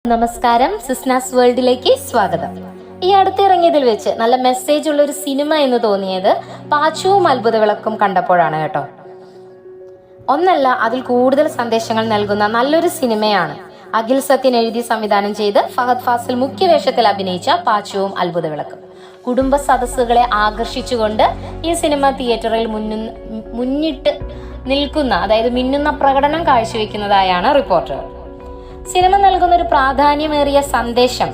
നമസ്കാരം, സിസ്നാസ് വേൾഡിലേക്ക് സ്വാഗതം. ഈ അടുത്തിറങ്ങിയതിൽ വെച്ച് നല്ല മെസ്സേജ് ഉള്ള ഒരു സിനിമ എന്ന് തോന്നിയത് പാച്ചുവും അത്ഭുത വിളക്കും കണ്ടപ്പോഴാണ് കേട്ടോ. ഒന്നല്ല, അതിൽ കൂടുതൽ സന്ദേശങ്ങൾ നൽകുന്ന നല്ലൊരു സിനിമയാണ്. അഖിൽ സത്യൻ എഴുതി സംവിധാനം ചെയ്ത് ഫഹദ് ഫാസിൽ മുഖ്യവേഷത്തിൽ അഭിനയിച്ച പാച്ചുവും അത്ഭുത വിളക്കും. കുടുംബ സദസ്സുകളെ ആകർഷിച്ചുകൊണ്ട് ഈ സിനിമ തിയേറ്ററിൽ മുന്നിട്ട് നിൽക്കുന്ന, അതായത് മിന്നുന്ന പ്രകടനം കാഴ്ചവെക്കുന്നതായാണ് റിപ്പോർട്ടുകൾ. സിനിമ നൽകുന്ന ഒരു പ്രാധാന്യമേറിയ സന്ദേശം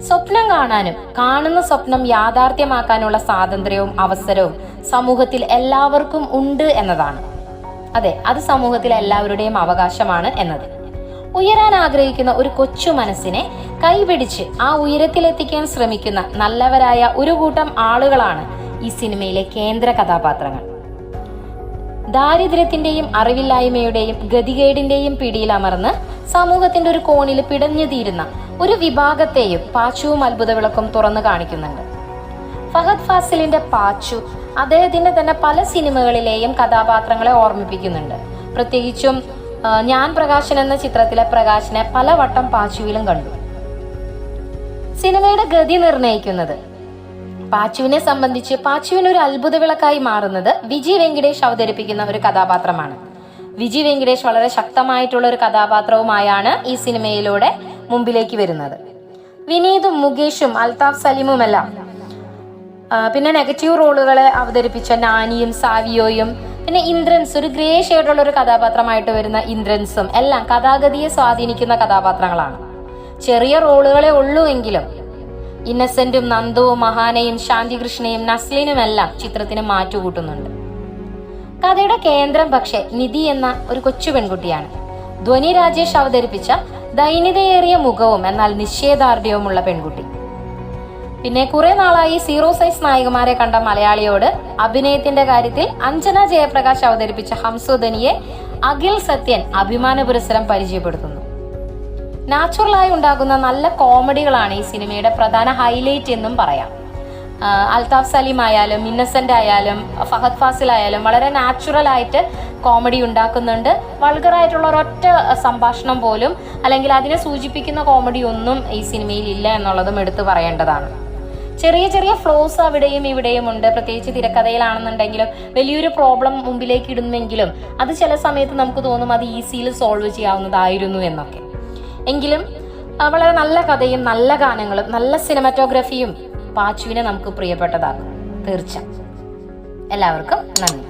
സ്വപ്നം കാണാനും കാണുന്ന സ്വപ്നം യാഥാർത്ഥ്യമാക്കാനുള്ള സ്വാതന്ത്ര്യവും അവസരവും സമൂഹത്തിൽ എല്ലാവർക്കും ഉണ്ട് എന്നതാണ്. അതെ, അത് സമൂഹത്തിലെ എല്ലാവരുടെയും അവകാശമാണ് എന്നത്. ഉയരാൻ ആഗ്രഹിക്കുന്ന ഒരു കൊച്ചു മനസ്സിനെ കൈപിടിച്ച് ആ ഉയരത്തിലെത്തിക്കാൻ ശ്രമിക്കുന്ന നല്ലവരായ ഒരു കൂട്ടം ആളുകളാണ് ഈ സിനിമയിലെ കേന്ദ്ര കഥാപാത്രങ്ങൾ. ദാരിദ്ര്യത്തിന്റെയും അറിവില്ലായ്മയുടെയും ഗതികേടിന്റെയും പിടിയിൽ അമർന്ന് സമൂഹത്തിന്റെ ഒരു കോണിൽ പിടഞ്ഞു തീരുന്ന ഒരു വിഭാഗത്തെയും പാച്ചുവും അത്ഭുത വിളക്കും തുറന്നു കാണിക്കുന്നുണ്ട്. ഫഹദ് ഫാസിലിന്റെ പാച്ചു അദ്ദേഹത്തിന്റെ തന്നെ പല സിനിമകളിലെയും കഥാപാത്രങ്ങളെ ഓർമ്മിപ്പിക്കുന്നുണ്ട്. പ്രത്യേകിച്ചും ഞാൻ പ്രകാശൻ എന്ന ചിത്രത്തിലെ പ്രകാശനെ പലവട്ടം പാച്ചുവിലും കണ്ടു. സിനിമയുടെ ഗതി നിർണയിക്കുന്നത് പാച്ചുവിനെ സംബന്ധിച്ച് പാച്ചുവിന് ഒരു അത്ഭുത വിളക്കായി മാറുന്നത് വിജി വെങ്കിടേഷ് അവതരിപ്പിക്കുന്ന ഒരു കഥാപാത്രമാണ്. വിജി വെങ്കിടേഷ് വളരെ ശക്തമായിട്ടുള്ള ഒരു കഥാപാത്രവുമായാണ് ഈ സിനിമയിലൂടെ മുമ്പിലേക്ക് വരുന്നത്. വിനീതും മുകേഷും അൽതാഫ് സലീമുമെല്ലാം, പിന്നെ നെഗറ്റീവ് റോളുകളെ അവതരിപ്പിച്ച നാനിയും സാവിയോയും, പിന്നെ ഇന്ദ്രൻസ്, ഒരു ഗ്രേ ഷെയ്ഡുള്ള ഒരു കഥാപാത്രമായിട്ട് വരുന്ന ഇന്ദ്രൻസും എല്ലാം കഥാഗതിയെ സ്വാധീനിക്കുന്ന കഥാപാത്രങ്ങളാണ്. ചെറിയ റോളുകളെ ഉള്ളൂ എങ്കിലും ഇന്നസെന്റും നന്ദുവും മഹാനയും ശാന്തികൃഷ്ണയും നസ്ലിനുമെല്ലാം ചിത്രത്തിന് മാറ്റുകൂട്ടുന്നുണ്ട്. കഥയുടെ കേന്ദ്രം പക്ഷേ നിധി എന്ന ഒരു കൊച്ചു പെൺകുട്ടിയാണ്. ധ്വനി രാജേഷ് അവതരിപ്പിച്ച ദൈന്യതയേറിയ മുഖവും എന്നാൽ നിശ്ചയദാർഢ്യവുമുള്ള പെൺകുട്ടി. പിന്നെ കുറെ നാളായി സീറോ സൈസ് നായികമാരെ കണ്ട മലയാളിയോട് അഭിനയത്തിന്റെ കാര്യത്തിൽ അഞ്ജന ജയപ്രകാശ് അവതരിപ്പിച്ച ഹംസുധനിയെ അഖിൽ സത്യൻ അഭിമാന പുരസ്സരം പരിചയപ്പെടുത്തുന്നു. നാച്ചുറലായി ഉണ്ടാകുന്ന നല്ല കോമഡികളാണ് ഈ സിനിമയുടെ പ്രധാന ഹൈലൈറ്റ് എന്നും പറയാം. അൽതാഫ് സലീം ആയാലും ഇന്നസെന്റ് ആയാലും ഫഹദ് ഫാസിൽ ആയാലും വളരെ നാച്ചുറൽ ആയിട്ട് കോമഡി ഉണ്ടാക്കുന്നുണ്ട്. വൾഗറായിട്ടുള്ള ഒരൊറ്റ സംഭാഷണം പോലും അല്ലെങ്കിൽ അതിനെ സൂചിപ്പിക്കുന്ന കോമഡി ഒന്നും ഈ സിനിമയിൽ ഇല്ല എന്നുള്ളതും എടുത്തു പറയേണ്ടതാണ്. ചെറിയ ചെറിയ ഫ്ലോസ് അവിടെയും ഇവിടെയും ഉണ്ട്. പ്രത്യേകിച്ച് തിരക്കഥയിലാണെന്നുണ്ടെങ്കിലും വലിയൊരു പ്രോബ്ലം മുമ്പിലേക്ക് ഇടുന്നെങ്കിലും അത് ചില സമയത്ത് നമുക്ക് തോന്നും അത് ഈസിയിൽ സോൾവ് ചെയ്യാവുന്നതായിരുന്നു എന്നൊക്കെ. എങ്കിലും വളരെ നല്ല കഥയും നല്ല ഗാനങ്ങളും നല്ല സിനിമാറ്റോഗ്രഫിയും പാച്ചുവിനെ നമുക്ക് പ്രിയപ്പെട്ടതാകും. തീർച്ച. എല്ലാവർക്കും നന്ദി.